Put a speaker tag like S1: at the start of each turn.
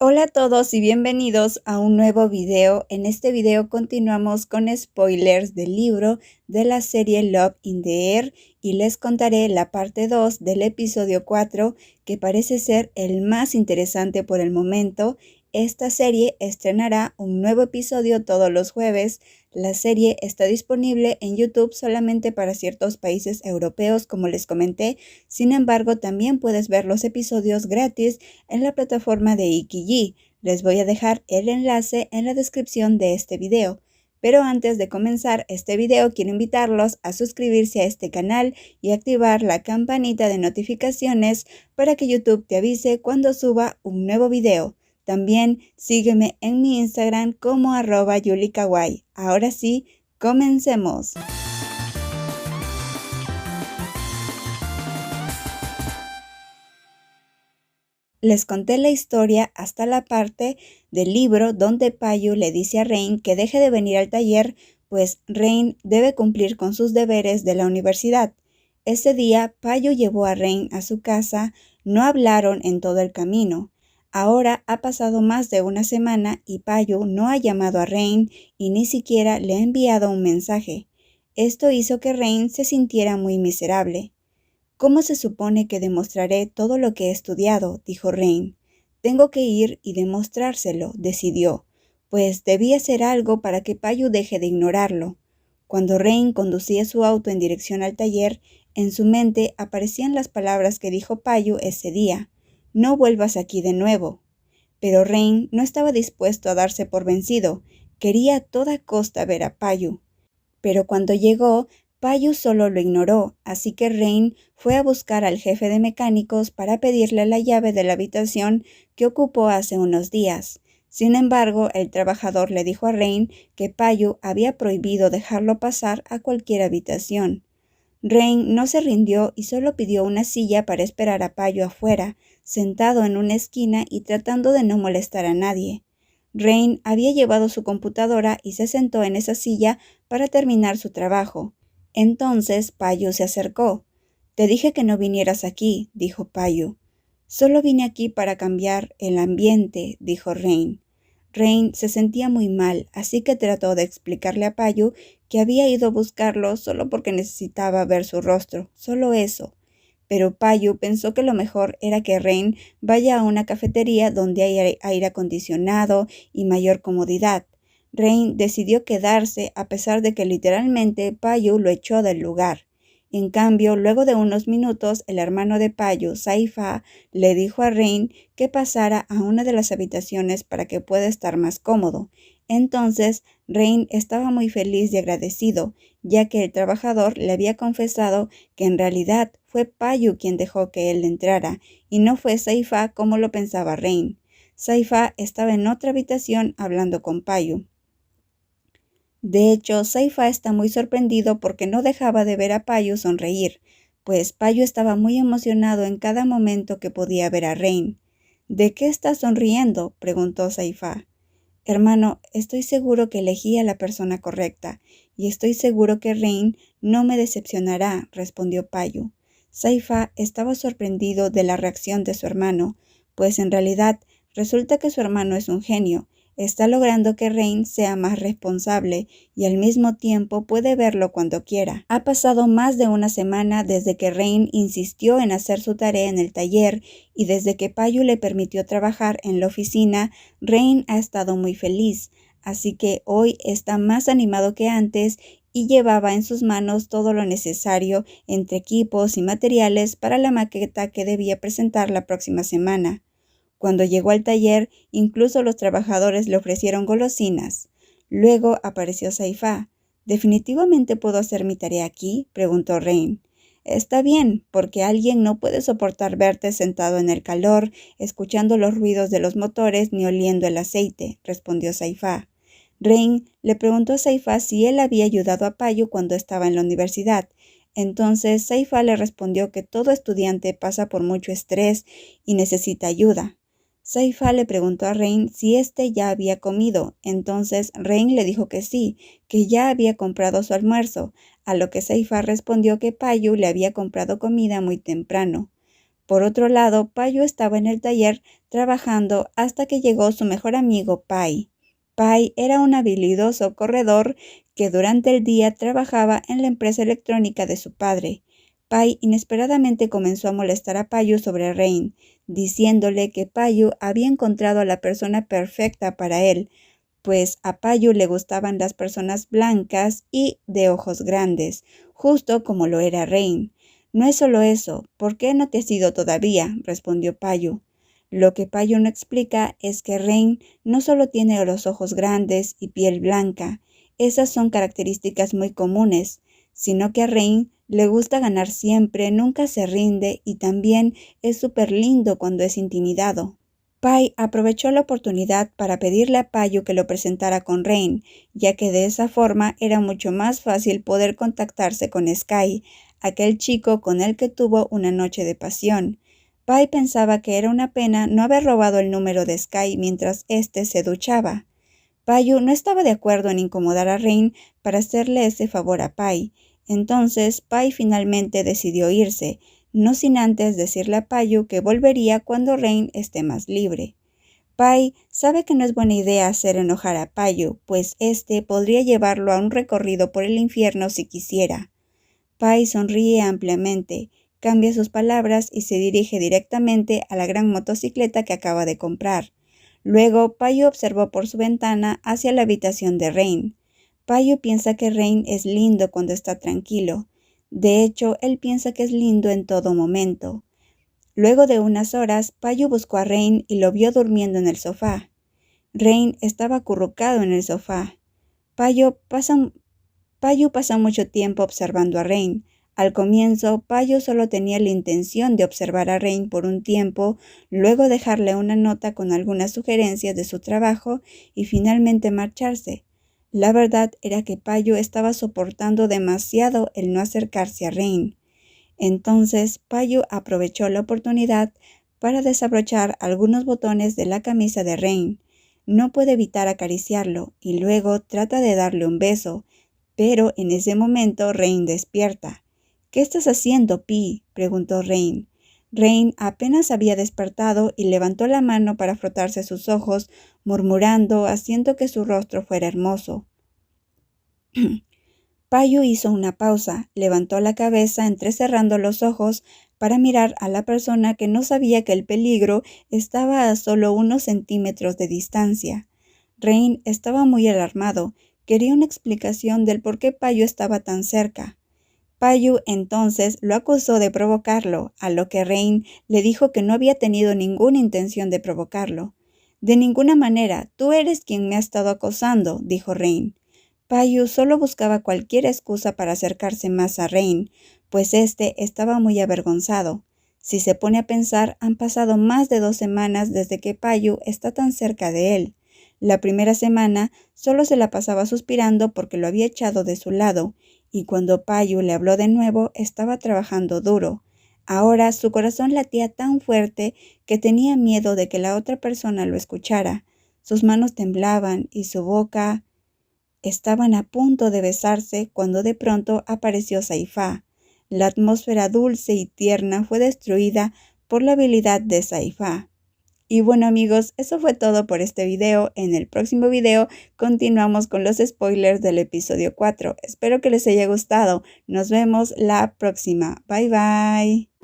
S1: Hola a todos y bienvenidos a un nuevo video. En este video continuamos con spoilers del libro de la serie Love in the Air y les contaré la parte 2 del episodio 4 que parece ser el más interesante por el momento. Esta serie estrenará un nuevo episodio todos los jueves. La serie está disponible en YouTube solamente para ciertos países europeos, como les comenté. Sin embargo, también puedes ver los episodios gratis en la plataforma de Ikiji. Les voy a dejar el enlace en la descripción de este video. Pero antes de comenzar este video, quiero invitarlos a suscribirse a este canal y activar la campanita de notificaciones para que YouTube te avise cuando suba un nuevo video. También sígueme en mi Instagram como @yulikawaii. Ahora sí, comencemos. Les conté la historia hasta la parte del libro donde Payu le dice a Rain que deje de venir al taller, pues Rain debe cumplir con sus deberes de la universidad. Ese día, Payu llevó a Rain a su casa, no hablaron en todo el camino. Ahora ha pasado más de una semana y Payu no ha llamado a Rain y ni siquiera le ha enviado un mensaje. Esto hizo que Rain se sintiera muy miserable. ¿Cómo se supone que demostraré todo lo que he estudiado?, dijo Rain. Tengo que ir y demostrárselo, decidió, pues debía hacer algo para que Payu deje de ignorarlo. Cuando Rain conducía su auto en dirección al taller, en su mente aparecían las palabras que dijo Payu ese día. No vuelvas aquí de nuevo. Pero Rain no estaba dispuesto a darse por vencido. Quería a toda costa ver a Payu. Pero cuando llegó, Payu solo lo ignoró, así que Rain fue a buscar al jefe de mecánicos para pedirle la llave de la habitación que ocupó hace unos días. Sin embargo, el trabajador le dijo a Rain que Payu había prohibido dejarlo pasar a cualquier habitación. Rain no se rindió y solo pidió una silla para esperar a Payu afuera, sentado en una esquina y tratando de no molestar a nadie. Rain había llevado su computadora y se sentó en esa silla para terminar su trabajo. Entonces Payu se acercó. «Te dije que no vinieras aquí», dijo Payu. «Solo vine aquí para cambiar el ambiente», dijo Rain. Rain se sentía muy mal, así que trató de explicarle a Payu que había ido a buscarlo solo porque necesitaba ver su rostro, solo eso. Pero Payu pensó que lo mejor era que Rain vaya a una cafetería donde hay aire acondicionado y mayor comodidad. Rain decidió quedarse a pesar de que literalmente Payu lo echó del lugar. En cambio, luego de unos minutos, el hermano de Payu, Saifa, le dijo a Rain que pasara a una de las habitaciones para que pueda estar más cómodo. Entonces, Rain estaba muy feliz y agradecido, ya que el trabajador le había confesado que en realidad fue Payu quien dejó que él entrara, y no fue Saifa como lo pensaba Rain. Saifa estaba en otra habitación hablando con Payu. De hecho, Saifa está muy sorprendido porque no dejaba de ver a Payu sonreír, pues Payu estaba muy emocionado en cada momento que podía ver a Rain. «¿De qué estás sonriendo?», preguntó Saifa. «Hermano, estoy seguro que elegí a la persona correcta, y estoy seguro que Rain no me decepcionará», respondió Payu. Saifa estaba sorprendido de la reacción de su hermano, pues en realidad resulta que su hermano es un genio. Está logrando que Rain sea más responsable y al mismo tiempo puede verlo cuando quiera. Ha pasado más de una semana desde que Rain insistió en hacer su tarea en el taller y desde que Payu le permitió trabajar en la oficina, Rain ha estado muy feliz, así que hoy está más animado que antes y llevaba en sus manos todo lo necesario entre equipos y materiales para la maqueta que debía presentar la próxima semana. Cuando llegó al taller, incluso los trabajadores le ofrecieron golosinas. Luego apareció Saifa. «¿Definitivamente puedo hacer mi tarea aquí?», preguntó Rain. «Está bien, porque alguien no puede soportar verte sentado en el calor, escuchando los ruidos de los motores ni oliendo el aceite», respondió Saifa. Rain le preguntó a Saifa si él había ayudado a Payu cuando estaba en la universidad. Entonces Saifa le respondió que todo estudiante pasa por mucho estrés y necesita ayuda. Saifa le preguntó a Rain si éste ya había comido. Entonces Rain le dijo que sí, que ya había comprado su almuerzo, a lo que Saifa respondió que Payu le había comprado comida muy temprano. Por otro lado, Payu estaba en el taller trabajando hasta que llegó su mejor amigo Pai. Pai era un habilidoso corredor que durante el día trabajaba en la empresa electrónica de su padre. Pai inesperadamente comenzó a molestar a Payu sobre Rain, diciéndole que Payu había encontrado a la persona perfecta para él, pues a Payu le gustaban las personas blancas y de ojos grandes, justo como lo era Rain. No es solo eso, ¿por qué no te has ido todavía?, respondió Payu. Lo que Payu no explica es que Rain no solo tiene los ojos grandes y piel blanca, esas son características muy comunes, sino que a Rain le gusta ganar siempre, nunca se rinde y también es súper lindo cuando es intimidado. Pai aprovechó la oportunidad para pedirle a Payu que lo presentara con Rain, ya que de esa forma era mucho más fácil poder contactarse con Sky, aquel chico con el que tuvo una noche de pasión. Pai pensaba que era una pena no haber robado el número de Sky mientras éste se duchaba. Payu no estaba de acuerdo en incomodar a Rain para hacerle ese favor a Pai. Entonces Pai finalmente decidió irse, no sin antes decirle a Payu que volvería cuando Rain esté más libre. Pai sabe que no es buena idea hacer enojar a Payu, pues este podría llevarlo a un recorrido por el infierno si quisiera. Pai sonríe ampliamente, cambia sus palabras y se dirige directamente a la gran motocicleta que acaba de comprar. Luego, Payu observó por su ventana hacia la habitación de Rain. Payu piensa que Rain es lindo cuando está tranquilo. De hecho, él piensa que es lindo en todo momento. Luego de unas horas, Payu buscó a Rain y lo vio durmiendo en el sofá. Rain estaba acurrucado en el sofá. Payu pasa mucho tiempo observando a Rain. Al comienzo, Payu solo tenía la intención de observar a Rain por un tiempo, luego dejarle una nota con algunas sugerencias de su trabajo y finalmente marcharse. La verdad era que Payu estaba soportando demasiado el no acercarse a Rain. Entonces, Payu aprovechó la oportunidad para desabrochar algunos botones de la camisa de Rain. No puede evitar acariciarlo y luego trata de darle un beso, pero en ese momento Rain despierta. ¿Qué estás haciendo, Pi?, preguntó Rain. Rain apenas había despertado y levantó la mano para frotarse sus ojos, murmurando, haciendo que su rostro fuera hermoso. Payu hizo una pausa, levantó la cabeza entrecerrando los ojos para mirar a la persona que no sabía que el peligro estaba a solo unos centímetros de distancia. Rain estaba muy alarmado, quería una explicación del por qué Payu estaba tan cerca. Payu entonces lo acusó de provocarlo, a lo que Rain le dijo que no había tenido ninguna intención de provocarlo. «De ninguna manera, tú eres quien me ha estado acosando», dijo Rain. Payu solo buscaba cualquier excusa para acercarse más a Rain, pues éste estaba muy avergonzado. Si se pone a pensar, han pasado más de 2 semanas desde que Payu está tan cerca de él. La primera semana solo se la pasaba suspirando porque lo había echado de su lado, y cuando Payu le habló de nuevo estaba trabajando duro. Ahora su corazón latía tan fuerte que tenía miedo de que la otra persona lo escuchara. Sus manos temblaban y su boca estaban a punto de besarse cuando de pronto apareció Saifá. La atmósfera dulce y tierna fue destruida por la habilidad de Saifá. Y bueno amigos, eso fue todo por este video. En el próximo video continuamos con los spoilers del episodio 4. Espero que les haya gustado. Nos vemos la próxima. Bye bye.